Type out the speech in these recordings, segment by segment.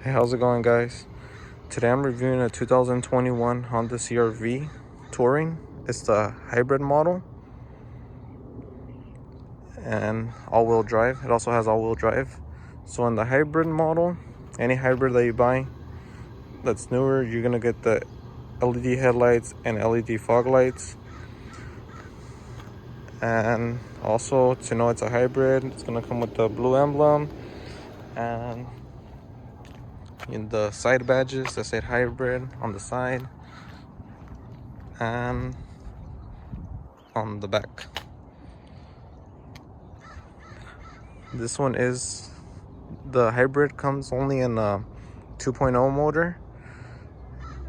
Hey, how's it going, guys? Today I'm reviewing a 2021 Honda CR-V Touring. It's the hybrid model and all-wheel drive. It also has all-wheel drive. So in the hybrid model, any hybrid that you buy that's newer, you're gonna get the LED headlights and LED fog lights. And also, to know it's a hybrid, it's gonna come with the blue emblem and in the side badges that say hybrid on the side and on the back. This one is the hybrid, comes only in a 2.0 motor,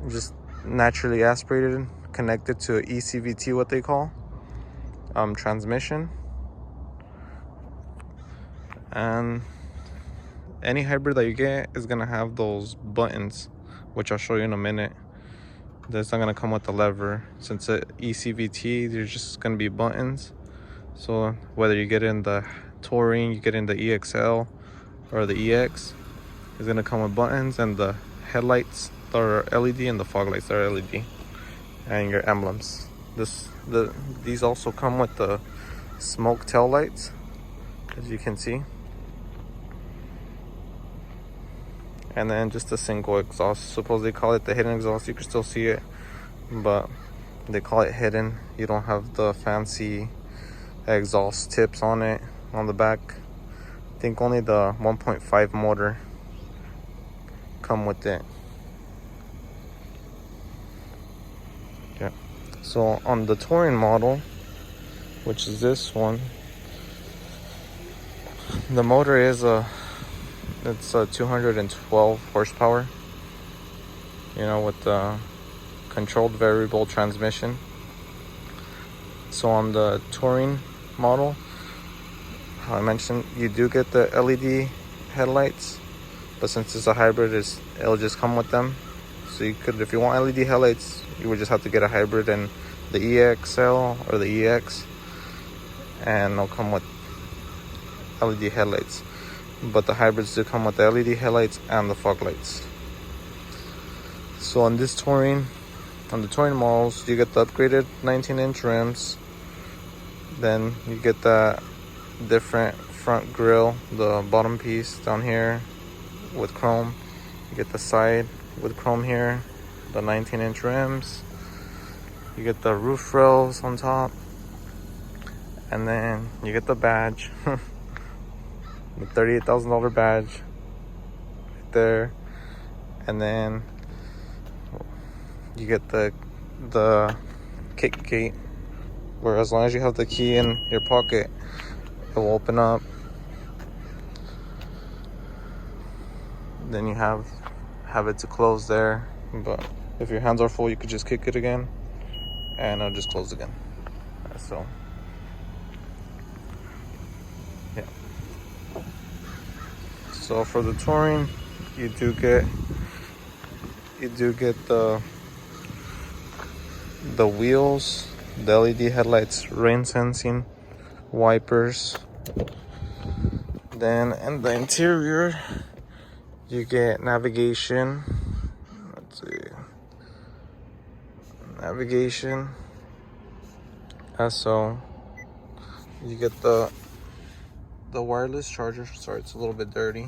just naturally aspirated, connected to ECVT, what they call transmission. And any hybrid that you get is gonna have those buttons, which I'll show you in a minute. That's not gonna come with the lever. Since it's ECVT, there's just gonna be buttons. So whether you get in the Touring, you get in the EXL or the EX, it's gonna come with buttons, and the headlights are LED and the fog lights are LED, and your emblems. These also come with the smoke tail lights, as you can see. And then just a single exhaust. Suppose they call it the hidden exhaust. You can still see it, but they call it hidden. You don't have the fancy exhaust tips on it on the back. I think only the 1.5 motor come with it. Yeah. So on the Touring model, which is this one, the motor is it's a 212 horsepower, with the controlled variable transmission. So on the Touring model, how I mentioned, you do get the LED headlights, but since it's a hybrid, it'll just come with them. So you could, if you want LED headlights, you would just have to get a hybrid and the EXL or the EX, and they'll come with LED headlights. But the hybrids do come with the LED headlights and the fog lights. So on this Touring, on the Touring models, you get the upgraded 19-inch rims. Then you get that different front grille, the bottom piece down here with chrome. You get the side with chrome here, the 19-inch rims. You get the roof rails on top, and then you get the badge. The $38,000 badge right there. And then you get the kick gate, where as long as you have the key in your pocket, it will open up. Then you have it to close there, but if your hands are full, you could just kick it again and it'll just close again. So yeah. So for the Touring, you do get the wheels, the LED headlights, rain sensing wipers. Then in the interior, you get navigation. Let's see, navigation. So you get the wireless charger. Sorry, it's a little bit dirty.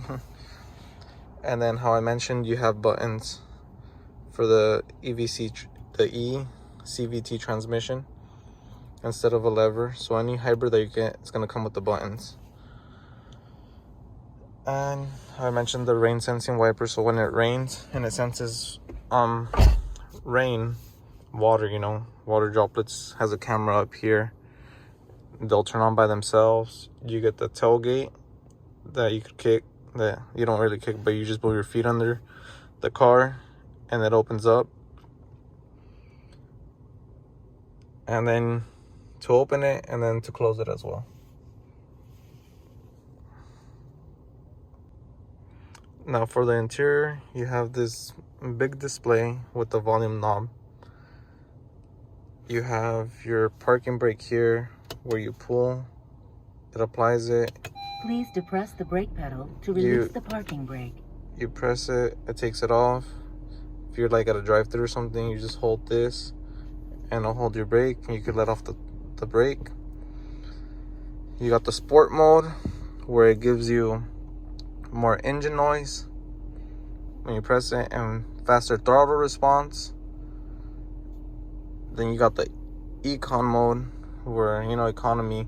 And then, how I mentioned, you have buttons for the ECVT transmission instead of a lever. So any hybrid that you get is going to come with the buttons. And I mentioned the rain sensing wiper. So when it rains and it senses rain, water droplets, has a camera up here. They'll turn on by themselves. You get the tailgate that you could kick, that you don't really kick, but you just move your feet under the car and it opens up. And then to open it and then to close it as well. Now for the interior, you have this big display with the volume knob. You have your parking brake here, where you pull, it applies it. Please depress the brake pedal to release the parking brake. you press it, it takes it off. If you're like at a drive-thru or something, you just hold this and it'll hold your brake, and you can let off the brake. You got the sport mode where it gives you more engine noise when you press it and faster throttle response. Then you got the econ mode where, you know, economy.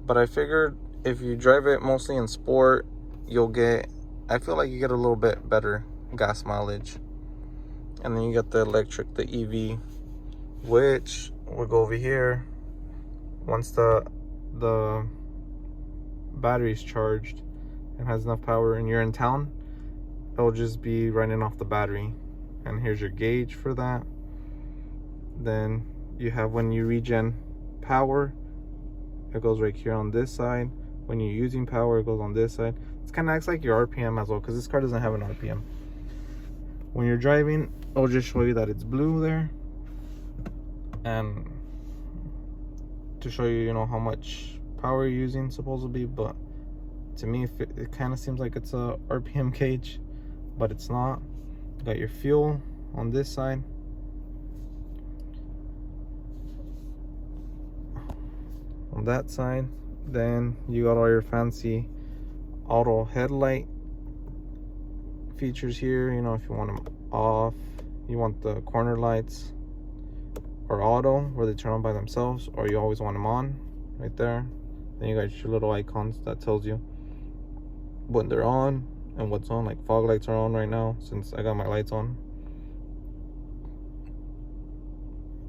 But I figured if you drive it mostly in sport, I feel like you get a little bit better gas mileage. And then you got the electric, the EV, which will go over here. Once the battery's charged and has enough power and you're in town, it'll just be running off the battery. And here's your gauge for that. Then you have when you regen power, it goes right here on this side. When you're using power, it goes on this side. It kind of acts like your RPM as well, because this car doesn't have an RPM. When you're driving, it'll just show you that it's blue there, and to show you, you know, how much power you're using supposedly. But to me, it kind of seems like it's a RPM gauge, but it's not. You got your fuel on this side. On that side, then you got all your fancy auto headlight features here. You know, if you want them off, you want the corner lights or auto where they turn on by themselves, or you always want them on right there. Then you got your little icons that tells you when they're on and what's on. Like fog lights are on right now since I got my lights on.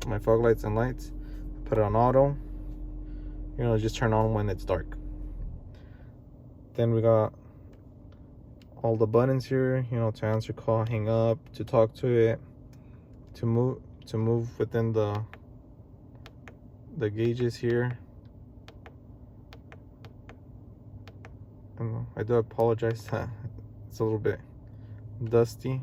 My fog lights and lights, put it on auto. You know, just turn on when it's dark. Then we got all the buttons here, you know, to answer call, hang up, to talk to it, to move within the gauges here. And I do apologize that it's a little bit dusty.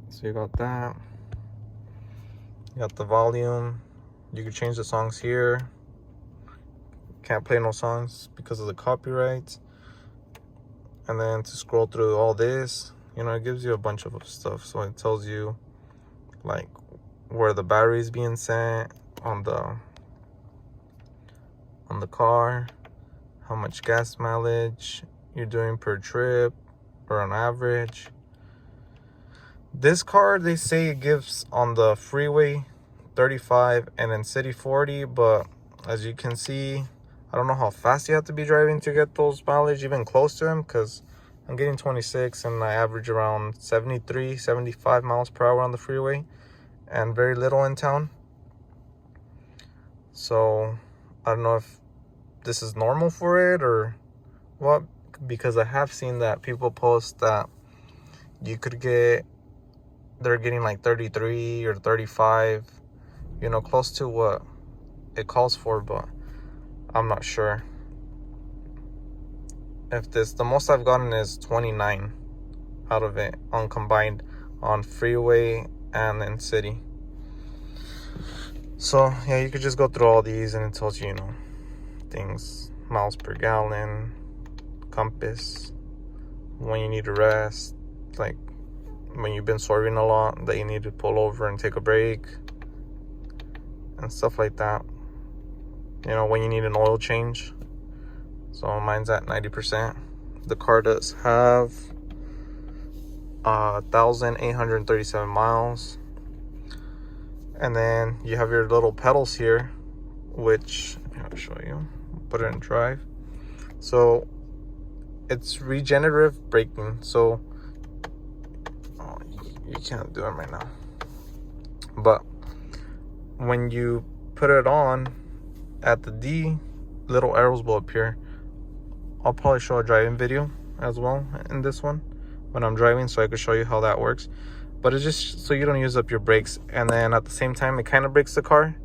So you got that. You got the volume. You can change the songs here. Can't play no songs because of the copyrights. And then to scroll through all this, you know, it gives you a bunch of stuff. So it tells you like where the battery is being sent on the car, how much gas mileage you're doing per trip or on average. This car, they say it gives on the freeway 35 and in city 40, but as you can see, I don't know how fast you have to be driving to get those mileage even close to them, because I'm getting 26 and I average around 73, 75 miles per hour on the freeway and very little in town. So I don't know if this is normal for it or what, because I have seen that people post that they're getting like 33 or 35, you know, close to what it calls for, but I'm not sure. The most I've gotten is 29 out of it on combined on freeway and in city. So yeah, you could just go through all these and it tells you, you know, things, miles per gallon, compass, when you need to rest, like when you've been swerving a lot that you need to pull over and take a break and stuff like that. You know, when you need an oil change. So mine's at 90%. The car does have 1,837 miles. And then you have your little pedals here, which I'll show you. Put it in drive. So it's regenerative braking. So you can't do it right now. But when you put it on at the D, little arrows will appear. I'll probably show a driving video as well in this one when I'm driving, so I could show you how that works. But it's just so you don't use up your brakes, and then at the same time it kind of brakes the car.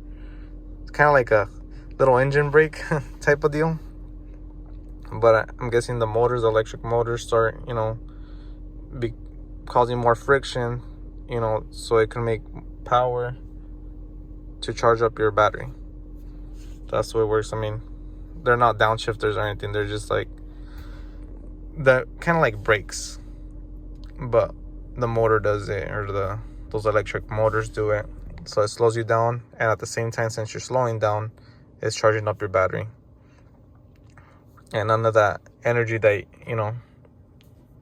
It's kind of like a little engine brake type of deal. But I'm guessing the electric motors start, you know, causing more friction, you know, so it can make power to charge up your battery. That's the way it works. I mean, they're not downshifters or anything. They're just like that kind of like brakes, but the motor does it, or those electric motors do it. So it slows you down, and at the same time, since you're slowing down, it's charging up your battery, and none of that energy that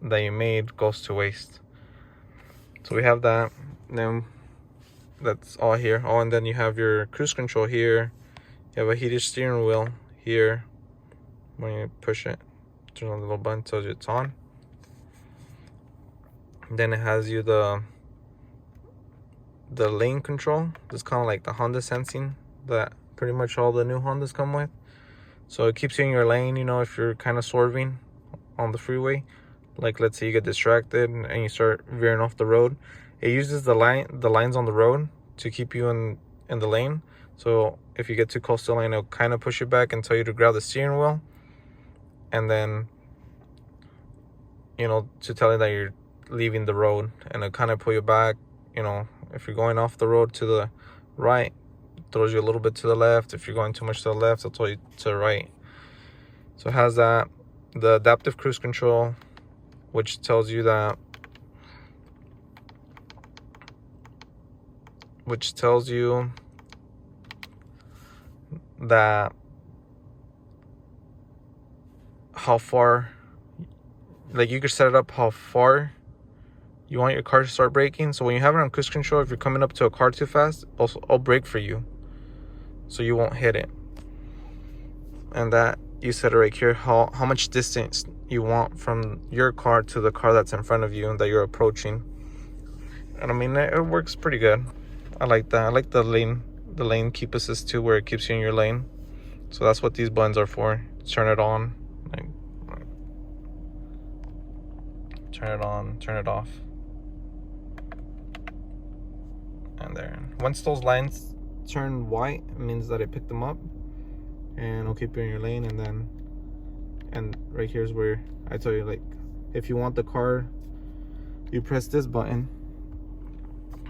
you made goes to waste. So we have that. Then that's all here. Oh, and then you have your cruise control here. You have a heated steering wheel here. When you push it, turn on the little button, tells you it's on. And then it has you the lane control. It's kind of like the Honda sensing that pretty much all the new Hondas come with. So it keeps you in your lane, if you're kind of swerving on the freeway. Like, let's say you get distracted and you start veering off the road. It uses the lines on the road to keep you in the lane. So if you get too close to the lane, it'll kind of push you back and tell you to grab the steering wheel. And then, to tell you that you're leaving the road, and it'll kind of pull you back. If you're going off the road to the right, it throws you a little bit to the left. If you're going too much to the left, it'll throw you to the right. So it has that. The adaptive cruise control, which tells you that, how far, like, you could set it up how far you want your car to start braking. So when you have it on cruise control, if you're coming up to a car too fast, I'll brake for you, so you won't hit it. And that you set it right here, how much distance you want from your car to the car that's in front of you and that you're approaching. And I mean, it works pretty good. I like that. I like the lane keep assist too, where it keeps you in your lane. So that's what these buttons are for. Turn it on, turn it on, turn it off. And there. Once those lines turn white, it means that it picked them up, and it'll keep you in your lane. And right here is where I tell you, like, if you want the car, you press this button,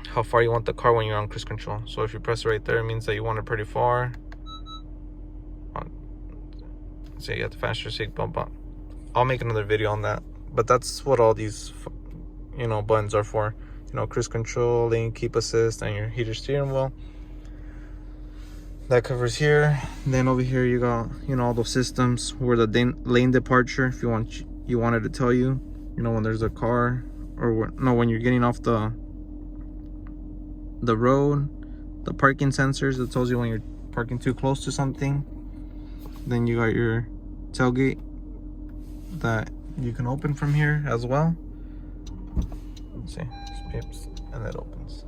how far you want the car when you're on cruise control. So if you press it right there, it means that you want it pretty far. So you have the faster seatbelt button. I'll make another video on that. But that's what all these, buttons are for. Cruise control, lane keep assist, and your heated steering wheel. That covers here. Then over here you got, all those systems where the lane departure, if you wanted to tell you, when there's a car, or when you're getting off the road. The parking sensors, that tells you when you're parking too close to something. Then you got your tailgate that you can open from here as well. Let's see, just pips, and it opens.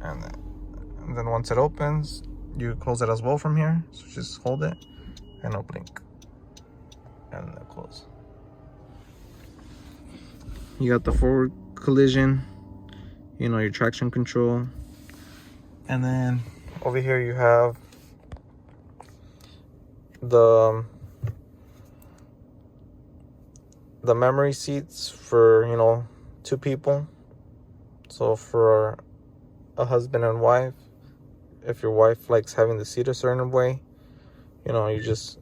And then once it opens, you close it as well from here. So just hold it and it'll blink, and then close. You got the forward collision, your traction control. And then over here you have the memory seats for, 2 people. So for a husband and wife, if your wife likes having the seat a certain way, you just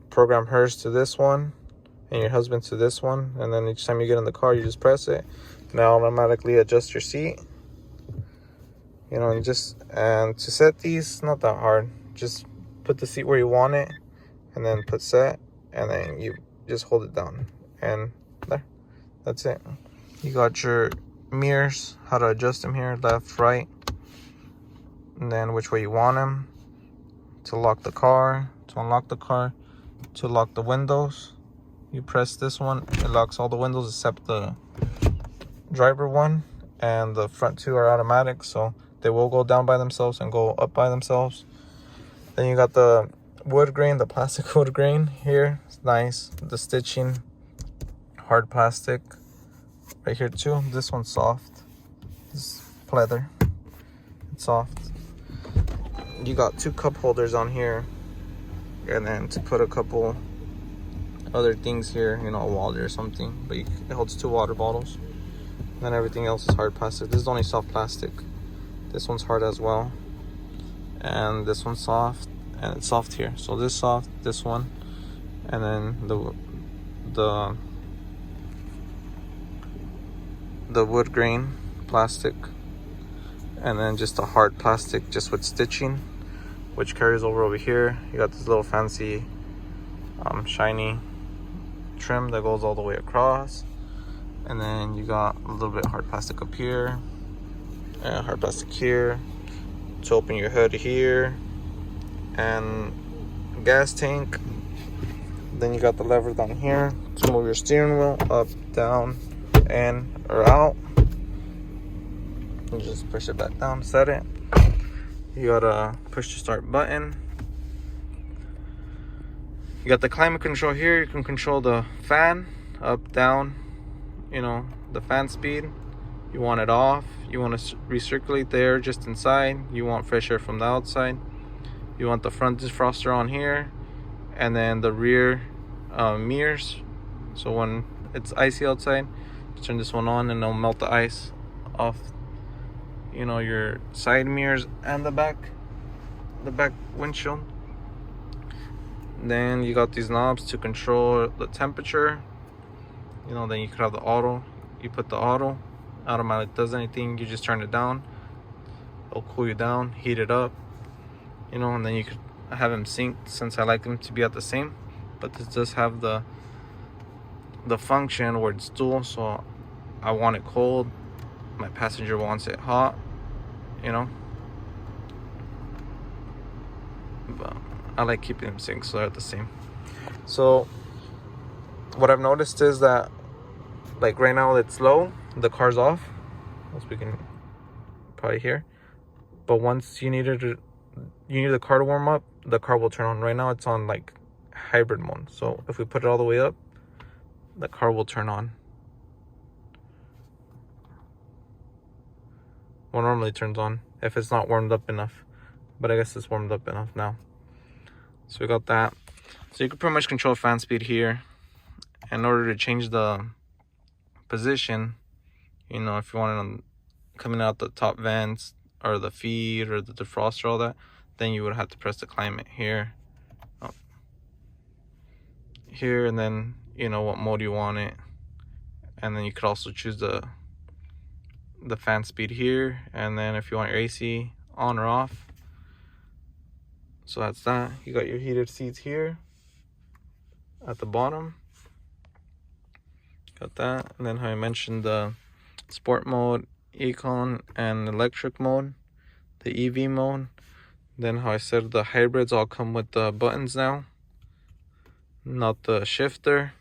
program hers to this one and your husband to this one, and then each time you get in the car, you just press it, and it'll automatically adjust your seat. And to set these, not that hard. Just put the seat where you want it, and then put set, and then you just hold it down, and there, that's it. You got your mirrors, how to adjust them here, left, right, and then which way you want them. To lock the car, to unlock the car, to lock the windows, you press this one, it locks all the windows except the driver one, and the front 2 are automatic, so they will go down by themselves and go up by themselves. Then you got the wood grain, the plastic wood grain here. It's nice. The stitching, hard plastic right here too. This one's soft. This pleather, it's soft. You got 2 cup holders on here, and then to put a couple other things here, a wallet or something, but it holds 2 water bottles. And then everything else is hard plastic. This is only soft plastic. This one's hard as well, and this one's soft, and it's soft here. So this soft, this one, and then the wood grain plastic, and then just a hard plastic just with stitching, which carries over here. You got this little fancy shiny trim that goes all the way across, and then you got a little bit hard plastic up here and hard plastic here to open your hood here, and gas tank. Then you got the lever down here to move your steering wheel up, down, in or out. You just push it back down, set it. You gotta push the start button. You got the climate control here. You can control the fan up, down, you know, the fan speed. You want it off. You want to recirculate the air just inside. You want fresh air from the outside. You want the front defroster on here, and then the rear mirrors. So when it's icy outside, you turn this one on and it'll melt the ice off, you know, your side mirrors and the back windshield. Then you got these knobs to control the temperature. You know, then you could have the auto. You put the auto, automatic does anything. You just turn it down. It'll cool you down, heat it up. You know, and then you could have them synced, since I like them to be at the same. But this does have the function where it's dual. So I want it cold, my passenger wants it hot. You know, but I like keeping them synced so they're at the same. So what I've noticed is that, like right now it's low, the car's off, as we can probably hear. But once you need the car to warm up, the car will turn on. Right now it's on like hybrid mode. So if we put it all the way up, the car will turn on. Well, normally turns on if it's not warmed up enough, but I guess it's warmed up enough now. So we got that. So you can pretty much control fan speed here. In order to change the position, you know, if you want it coming out the top vents or the feed or the defroster, all that, then you would have to press the climate here, here, and then, you know, what mode you want it. And then you could also choose the fan speed here, and then if you want your AC on or off. So that's that. You got your heated seats here at the bottom. Got that. And then how I mentioned the sport mode, econ, and electric mode, the EV mode. Then how I said the hybrids all come with the buttons now, not the shifter.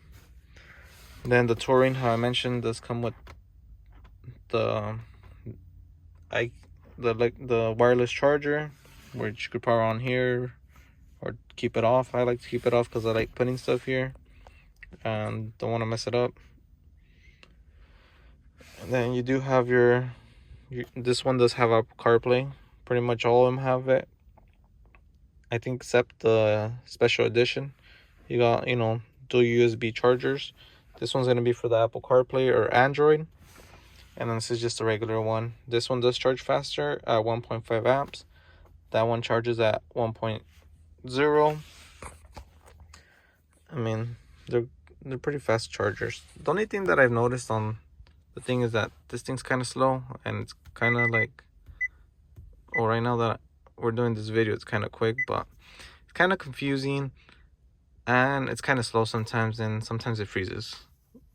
Then the touring, how I mentioned, does come with the wireless charger, which you could power on here or keep it off. I like to keep it off because I like putting stuff here and don't want to mess it up. And then you do have this one does have a CarPlay. Pretty much all of them have it, I think, except the special edition. You got, you know, dual USB chargers. This one's going to be for the Apple CarPlay or Android. And then this is just a regular one. This one does charge faster at 1.5 amps. That one charges at 1.0. I mean, they're pretty fast chargers. The only thing that I've noticed on the thing is that this thing's kind of slow, and it's kind of like, well, right now that we're doing this video, it's kind of quick, but it's kind of confusing, and it's kind of slow sometimes, and sometimes it freezes.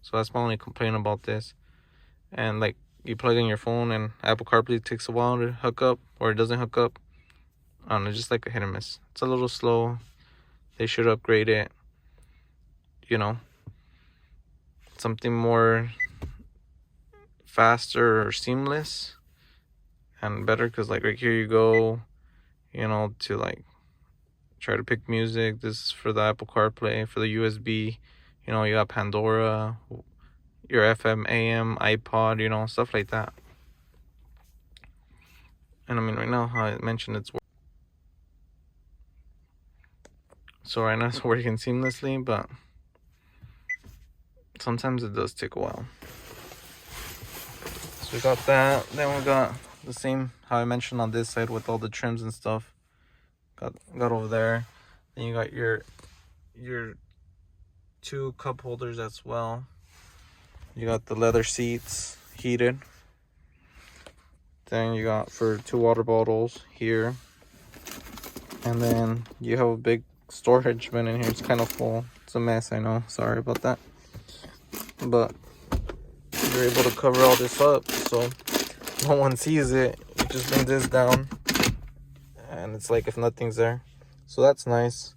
So that's my only complaint about this. And like, you plug in your phone and Apple CarPlay takes a while to hook up, or it doesn't hook up. I don't know, just like a hit or miss. It's a little slow. They should upgrade it, you know, something more faster or seamless and better. Because like right here you go, you know, to like try to pick music. This is for the Apple CarPlay. For the USB, you know, you got Pandora, your FM, AM, iPod, you know, stuff like that. And I mean, right now, how I mentioned, so right now it's working seamlessly, but sometimes it does take a while. So we got that. Then we got the same, how I mentioned, on this side with all the trims and stuff. Got over there. Then you got your 2 cup holders as well. You got the leather seats, heated. Then you got for 2 water bottles here. And then you have a big storage bin in here. It's kind of full. It's a mess, I know. Sorry about that. But you're able to cover all this up, so no one sees it. You just bring this down, and it's like if nothing's there. So that's nice.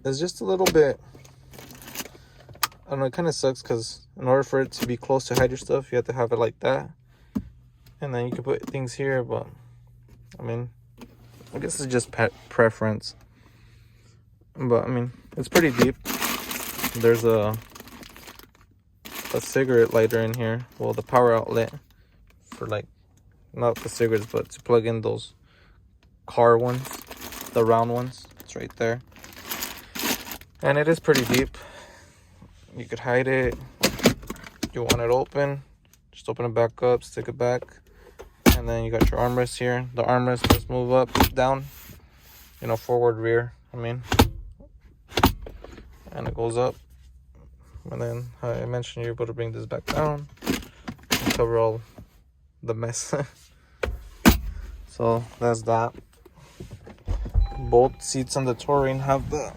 It's just a little bit, I don't know, it kind of sucks because in order for it to be close to hide your stuff, you have to have it like that. And then you can put things here, but I mean, I guess it's just preference. But I mean, it's pretty deep. There's a cigarette lighter in here. Well, the power outlet for like, not the cigarettes, but to plug in those car ones, the round ones. It's right there. And it is pretty deep. You could hide it. You want it open, just open it back up, stick it back. And then you got your armrest here. The armrest just move up, down, you know, forward, rear, I mean. And it goes up. And then I mentioned you're able to bring this back down and cover all the mess. So that's that. Both seats on the Touring have the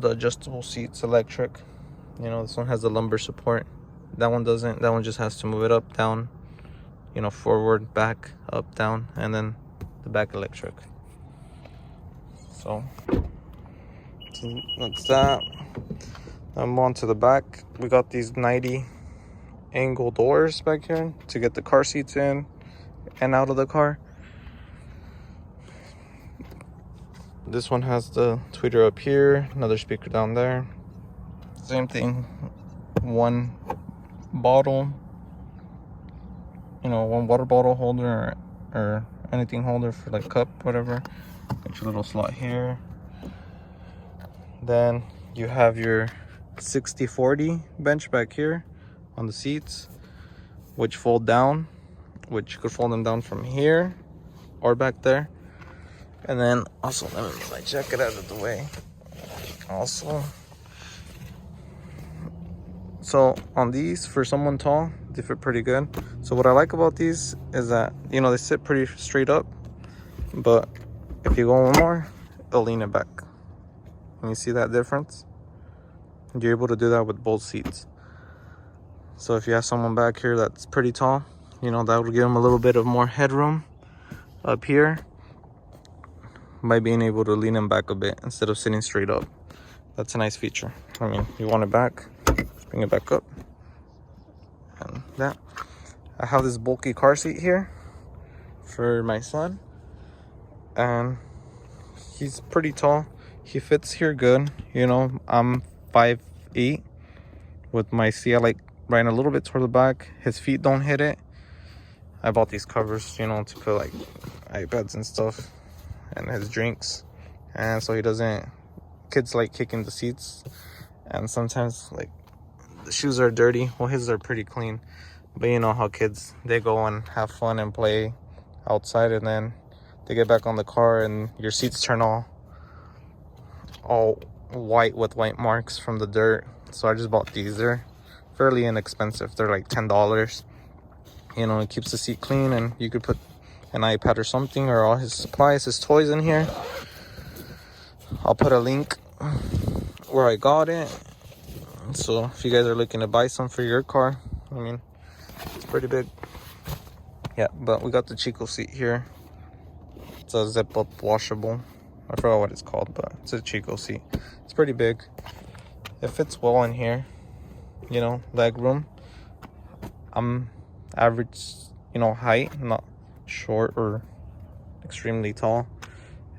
adjustable seats, electric. You know, this one has the lumbar support. That one doesn't. That one just has to move it up, down, you know, forward, back, up, down, and then the back electric. So that's that. I'm on to the back. We got these 90 angle doors back here to get the car seats in and out of the car. This one has the tweeter up here, another speaker down there. Same thing, one bottle, you know, one water bottle holder or anything holder for like cup, whatever. Got your little slot here. Then you have your 60/40 bench back here on the seats, which fold down, which you could fold them down from here or back there. And then also, let me move my jacket out of the way. Also, so on these, for someone tall, they fit pretty good. So what I like about these is that, you know, they sit pretty straight up, but if you go one more, they'll lean it back. And you see that difference? You're able to do that with both seats. So if you have someone back here that's pretty tall, you know, that would give them a little bit of more headroom up here by being able to lean them back a bit instead of sitting straight up. That's a nice feature. I mean, you want it back, just bring it back up. And that. I have this bulky car seat here for my son, and he's pretty tall. He fits here good. You know, I'm 5'8" with my seat like right a little bit toward the back. His feet don't hit it. I bought these covers, you know, to put like iPads and stuff and his drinks, and so he doesn't, kids like kicking the seats, and sometimes like the shoes are dirty. Well, his are pretty clean, but you know how kids, they go and have fun and play outside, and then they get back on the car and your seats turn all white with white marks from the dirt. So I just bought these. They're fairly inexpensive. They're like $10. You know, it keeps the seat clean, and you could put an iPad or something, or all his supplies, his toys in here. I'll put a link where I got it. So if you guys are looking to buy some for your car, I mean, it's pretty big. Yeah, but we got the Chico seat here. It's a zip up washable. I forgot what it's called, but it's a Chico seat. It's pretty big. It fits well in here. You know, leg room. I'm average, you know, height, not short or extremely tall,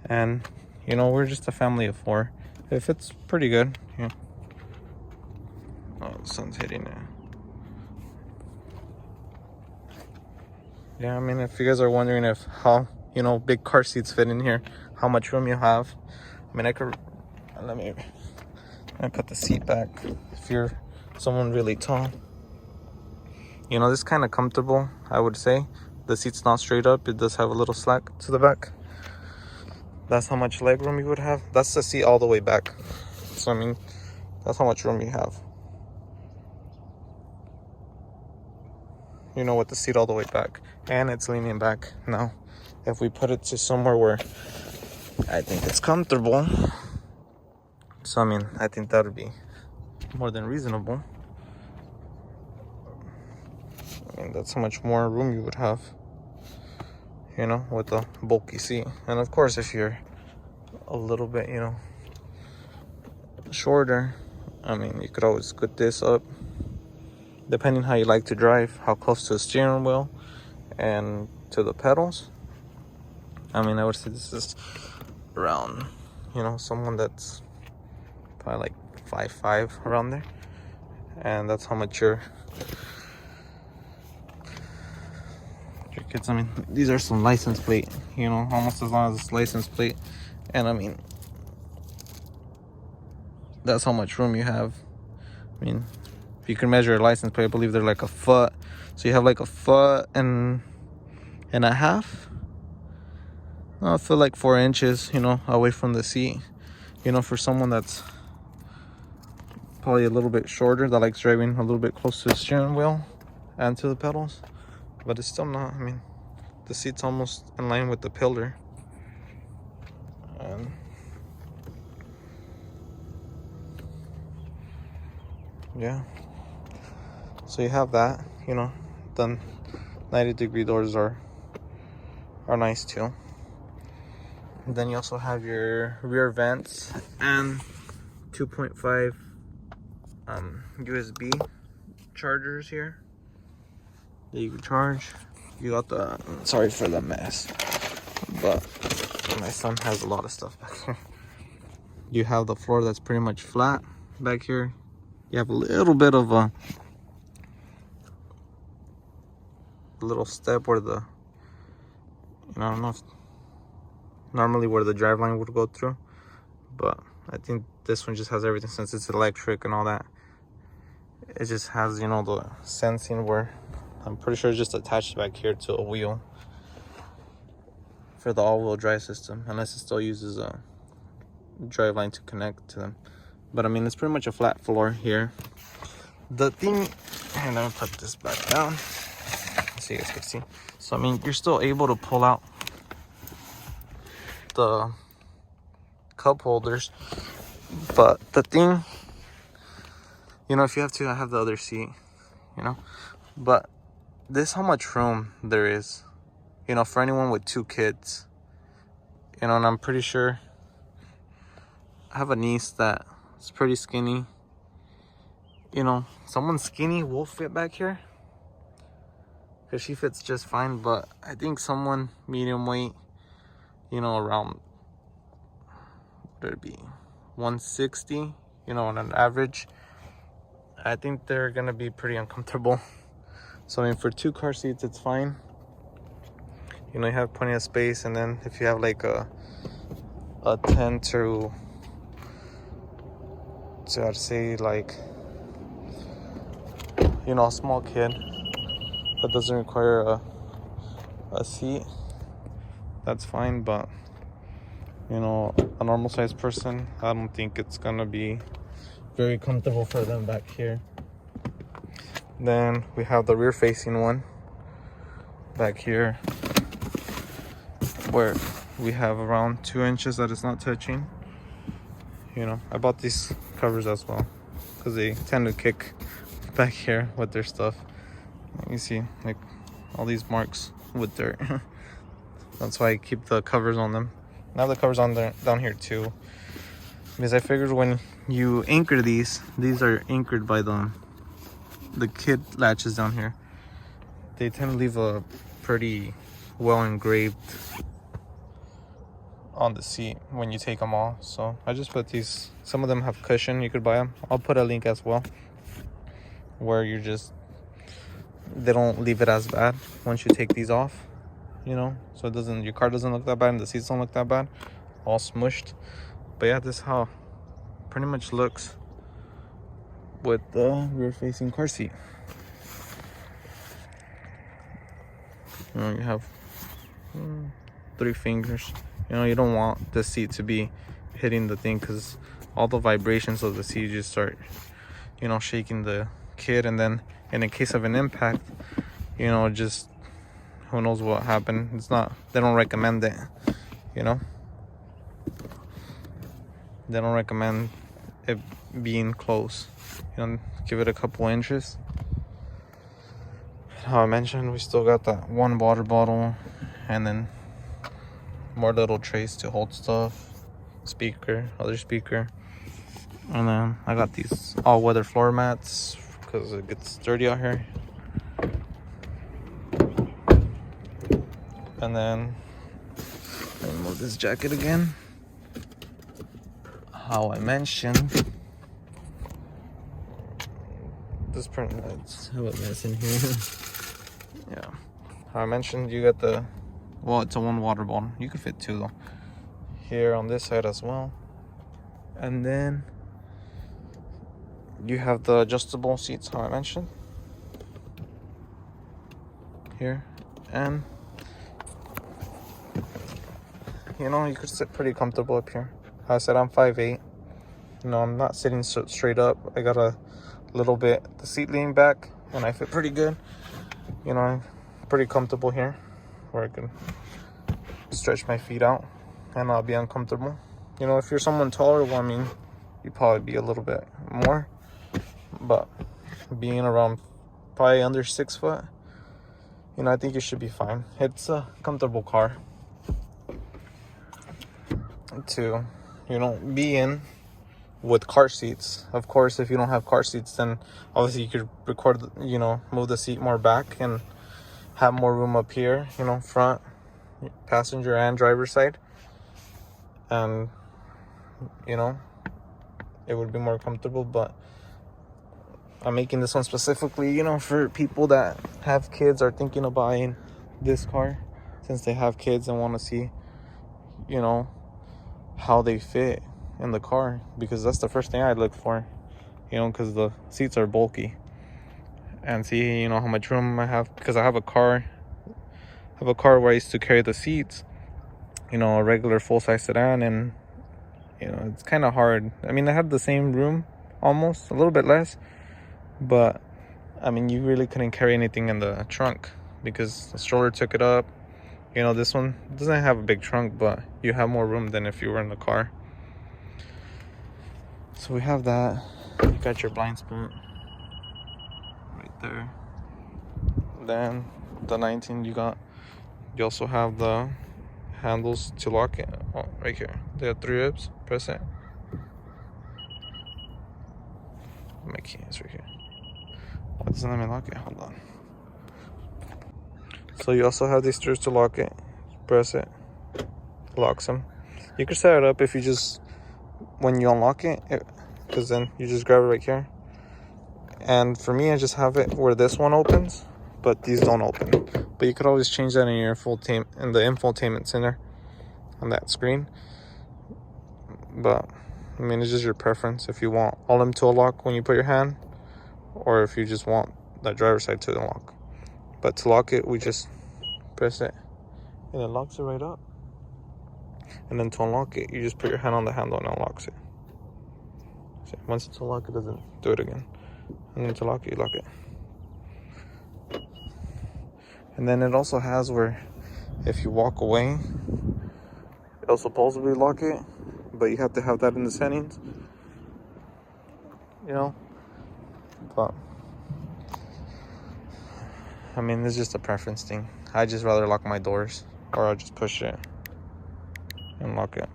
and you know, we're just a family of 4. It fits pretty good. Yeah. Oh, the sun's hitting it. Yeah, I mean, if you guys are wondering if how, you know, big car seats fit in here, how much room you have, I mean, I could, let me put the seat back. If you're someone really tall, you know, this is kind of comfortable, I would say. The seat's not straight up. It does have a little slack to the back. That's how much leg room you would have. That's the seat all the way back. So I mean, that's how much room you have. You know, with the seat all the way back. And it's leaning back. Now, if we put it to somewhere where I think it's comfortable. So I mean, I think that would be more than reasonable. I mean, that's how much more room you would have. You know, with a bulky seat. And of course, if you're a little bit, you know, shorter, I mean, you could always scoot this up, depending how you like to drive, how close to the steering wheel and to the pedals. I mean, I would say this is around, you know, someone that's probably like 5'5", around there. And that's how much your kids, I mean, these are some license plate, you know, almost as long as this license plate. And I mean, that's how much room you have. I mean, if you can measure a license plate, I believe they're like a foot. So you have like a foot and a half. I feel like 4 inches, you know, away from the seat. You know, for someone that's probably a little bit shorter, that likes driving a little bit close to the steering wheel and to the pedals. But it's still not, I mean, the seat's almost in line with the pillar. And yeah. So you have that, you know, the 90-degree doors are nice too. And then you also have your rear vents and 2.5 USB chargers here that you can charge. You got the, sorry for the mess, but my son has a lot of stuff back here. You have the floor that's pretty much flat back here. You have a little bit of a little step where the, you know, I don't know if normally where the driveline would go through, but I think this one just has everything since it's electric and all that. It just has, you know, the sensing where I'm pretty sure it's just attached back here to a wheel for the all-wheel drive system, unless it still uses a driveline to connect to them. But I mean, it's pretty much a flat floor here. The thing, and I'm gonna put this back down so you guys can see. So I mean, you're still able to pull out the cup holders, but the thing, you know, if you have to, I have the other seat, you know, but this how much room there is, you know, for anyone with 2 kids, you know. And I'm pretty sure I have a niece that is pretty skinny, you know. Someone skinny will fit back here because she fits just fine, but I think someone medium weight, you know, around, what would it be, 160, you know, on an average, I think they're gonna be pretty uncomfortable. So I mean, for 2 car seats, it's fine. You know, you have plenty of space. And then if you have like a 10 to I'd say like, you know, a small kid that doesn't require a seat, that's fine. But you know, a normal sized person, I don't think it's gonna be very comfortable for them back here. Then we have the rear facing one back here, where we have around 2 inches that it's not touching. You know, I bought these covers as well because they tend to kick back here with their stuff. You see like all these marks with dirt. That's why I keep the covers on them. I have the covers on there, down here too, because I figured when you anchor these are anchored by the kid latches down here. They tend to leave a pretty well engraved on the seat when you take them off. So I just put these, some of them have cushion, you could buy them. I'll put a link as well where you just, they don't leave it as bad once you take these off, you know, so it doesn't, your car doesn't look that bad and the seats don't look that bad, all smushed. But yeah, this is how pretty much looks with the rear facing car seat. You know, you have 3 fingers You know, you don't want the seat to be hitting the thing, because all the vibrations of the seat just start, you know, shaking the kid. And then in the case of an impact, you know, just who knows what happened. It's not, they don't recommend it, you know. They don't recommend it being close. You know, give it a couple inches. How I mentioned, we still got that one water bottle, and then more little trays to hold stuff, speaker, other speaker. And then I got these all-weather floor mats because it gets dirty out here. And then let me move this jacket again. How I mentioned, this print lights have a mess in here. Yeah, how I mentioned, you got the, well, it's a one water bottle. You could fit two though. Here on this side as well. And then you have the adjustable seats, how I mentioned, here. And you know, you could sit pretty comfortable up here. I said I'm 5'8". You know, I'm not sitting straight up. I got a little bit the seat leaning back, and I fit pretty good. You know, I'm pretty comfortable here, where I can stretch my feet out and not be uncomfortable. You know, if you're someone taller, well, I mean, you'd probably be a little bit more. But being around probably under 6 foot, you know, I think you should be fine. It's a comfortable car to, you know, be in with car seats. Of course, if you don't have car seats, then obviously you could record, you know, move the seat more back and have more room up here, you know, front, passenger and driver side. And, you know, it would be more comfortable. But I'm making this one specifically, you know, for people that have kids, are thinking of buying this car since they have kids and want to see, you know, how they fit in the car, because that's the first thing I look for, you know, because the seats are bulky, and see, you know, how much room I have, because I have a car where I used to carry the seats, you know, a regular full-size sedan, and you know, it's kind of hard. I mean, I had the same room, almost a little bit less, but I mean, you really couldn't carry anything in the trunk because the stroller took it up. You know, this one doesn't have a big trunk, but you have more room than if you were in the car. So we have that. You got your blind spot right there. Then the 19, you also have the handles to lock it. Oh, right here. There are 3 ribs. Press it. My key is right here. Oh, it doesn't let me lock it. Hold on. So you also have these screws to lock it. Press it. Locks them. You can set it up if you just, when you unlock it, because then you just grab it right here. And for me, I just have it where this one opens, but these don't open. But you could always change that in your in the infotainment center on that screen. But I mean, it's just your preference if you want all of them to unlock when you put your hand, or if you just want the driver's side to unlock. But to lock it, we just press it and it locks it right up. And then to unlock it, you just put your hand on the handle and it unlocks it. So once it's unlocked, it doesn't do it again. And then to lock it, you lock it. And then it also has where if you walk away, it'll supposedly lock it, but you have to have that in the settings, you know. But I mean, it's just a preference thing. I just rather lock my doors, or I'll just push it and lock it.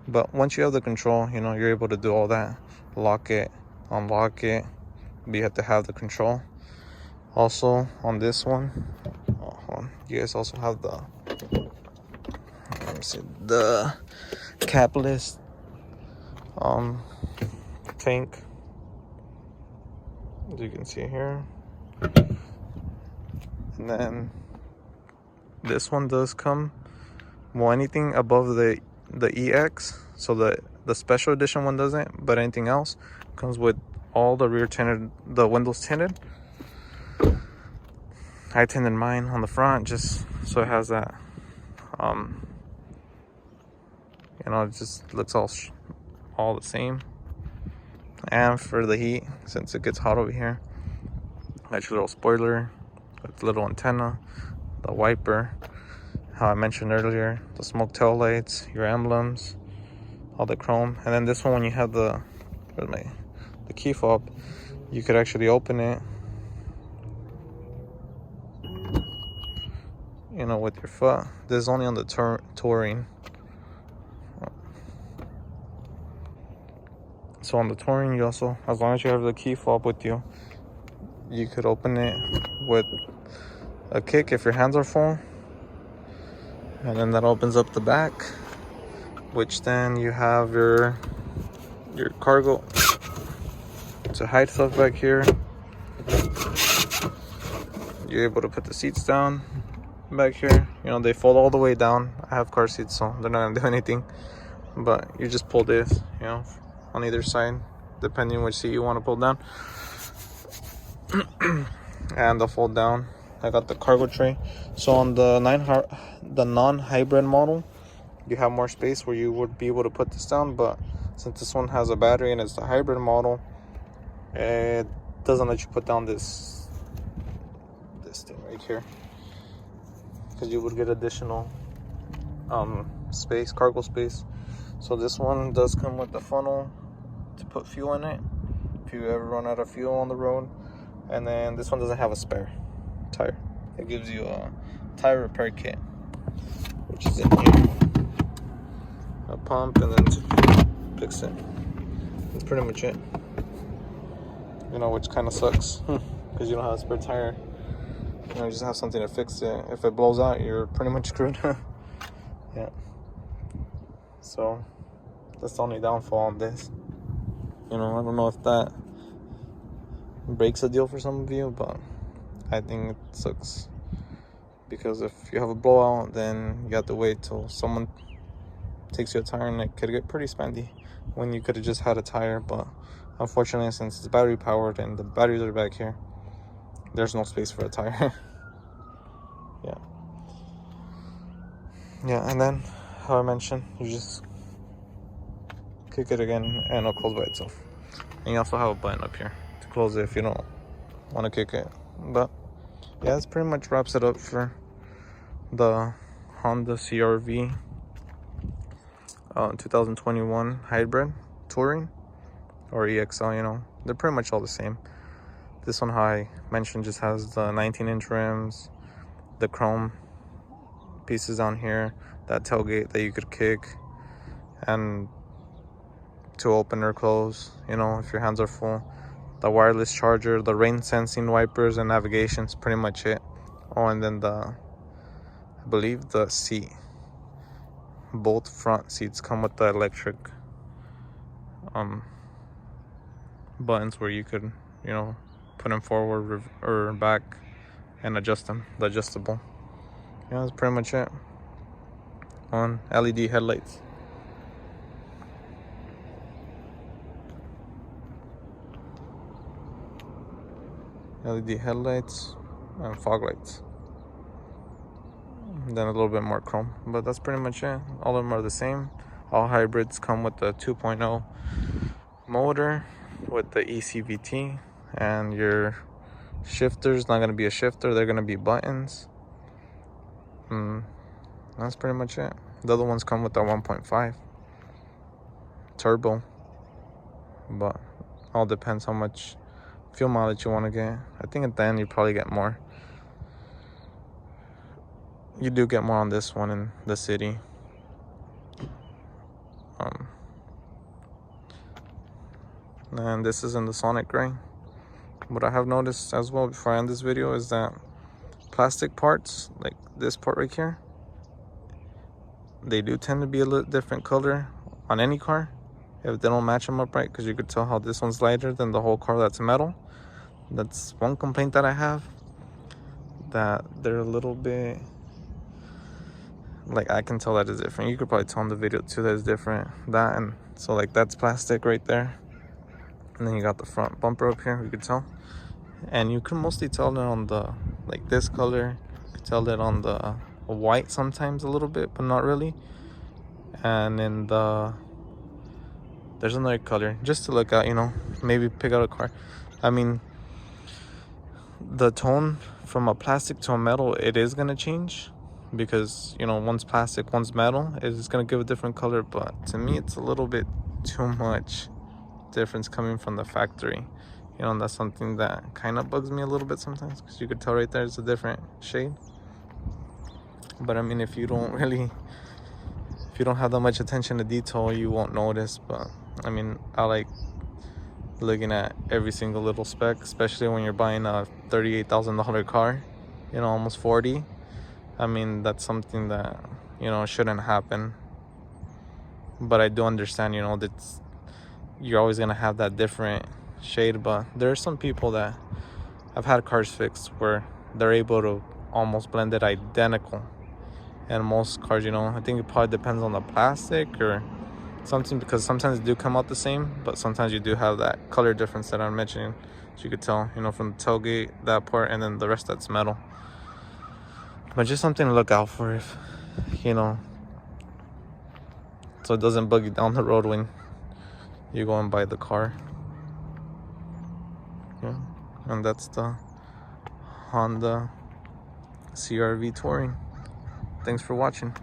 But once you have the control, you know, you're able to do all that. Lock it, unlock it, but you have to have the control. Also, on this one, hold on, you guys also have the, let me see, the capless tank, as you can see here. And then this one does come, well, anything above the EX, so the special edition one doesn't, but anything else comes with all the rear tinted, the windows tinted. I tinted mine on the front just so it has that You know, it just looks all the same. And for the heat, since it gets hot over here, got your little spoiler with the little antenna, the wiper, how I mentioned earlier, the smoke tail lights, your emblems, all the chrome. And then this one, when you have the key fob, you could actually open it, you know, with your foot. This is only on the touring. So on the touring, you also, as long as you have the key fob with you, you could open it with a kick if your hands are full. And then that opens up the back, which then you have your cargo to hide stuff back here. You're able to put the seats down back here. You know, they fold all the way down. I have car seats, so they're not gonna do anything. But you just pull this, you know, on either side, depending on which seat you want to pull down. And they'll fold down. I got the cargo tray. So on the non-hybrid model, you have more space where you would be able to put this down. But since this one has a battery and it's the hybrid model, it doesn't let you put down this thing right here, because you would get additional space, cargo space. So this one does come with the funnel to put fuel in it if you ever run out of fuel on the road. And then this one doesn't have a spare tire. It gives you a tire repair kit, which is in here, a pump, and then to fix it. That's pretty much it. You know, which kind of sucks because you don't have a spare tire. You know, you just have something to fix it. If it blows out, you're pretty much screwed. Yeah. So that's the only downfall on this. You know, I don't know if that breaks a deal for some of you, but I think it sucks, because if you have a blowout, then you have to wait till someone takes you a tire, and it could get pretty spendy when you could have just had a tire. But unfortunately, since it's battery powered and the batteries are back here, there's no space for a tire. Yeah, and then how I mentioned, you just kick it again and it'll close by itself. And you also have a button up here to close it if you don't want to kick it. But yeah, this pretty much wraps it up for the Honda CR-V 2021 hybrid touring, or EXL. You know, they're pretty much all the same. This one, how I mentioned, just has the 19-inch rims, the chrome pieces on here, that tailgate that you could kick and to open or close, you know, if your hands are full, the wireless charger, the rain sensing wipers, and navigation is pretty much it. Oh, and then I believe the seat, both front seats come with the electric buttons where you could, you know, put them forward or back and adjust them, the adjustable. Yeah, that's pretty much it on LED headlights. LED headlights and fog lights. And then a little bit more chrome, but that's pretty much it. All of them are the same. All hybrids come with the 2.0 motor with the ECVT, and your shifter's not going to be a shifter, they're going to be buttons. That's pretty much it. The other ones come with the 1.5 turbo, but all depends how much fuel mileage you want to get. I think at the end you probably get more. You do get more on this one in the city. And this is in the Sonic Gray. What I have noticed as well before I end this video is that plastic parts, like this part right here, they do tend to be a little different color on any car if they don't match them up right, because you could tell how this one's lighter than the whole car that's metal. That's one complaint that I have, that they're a little bit, like, I can tell that is different. You could probably tell in the video too that it's different. That, and so like that's plastic right there, and then you got the front bumper up here, you could tell. And you can mostly tell it on the, like this color, you could tell it on the white sometimes a little bit, but not really. And in there's another color just to look at, you know, maybe pick out a car. I mean, the tone from a plastic to a metal, it is gonna change, because, you know, one's plastic, one's metal. It's gonna give a different color, but to me it's a little bit too much difference coming from the factory. You know, and that's something that kind of bugs me a little bit sometimes, because you could tell right there it's a different shade. But I mean, if you don't have that much attention to detail, you won't notice. But I mean, I like looking at every single little spec, especially when you're buying a $38,000 car, you know, almost 40. I mean, that's something that, you know, shouldn't happen. But I do understand, you know, that you're always gonna have that different shade. But there are some people that have had cars fixed where they're able to almost blend it identical. And most cars, you know, I think it probably depends on the plastic or something, because sometimes they do come out the same, but sometimes you do have that color difference that I'm mentioning. So you could tell, you know, from the tailgate, that part, and then the rest that's metal. But just something to look out for, if, you know, so it doesn't bug you down the road when you go and buy the car. Yeah. And that's the Honda CR-V Touring. Thanks for watching.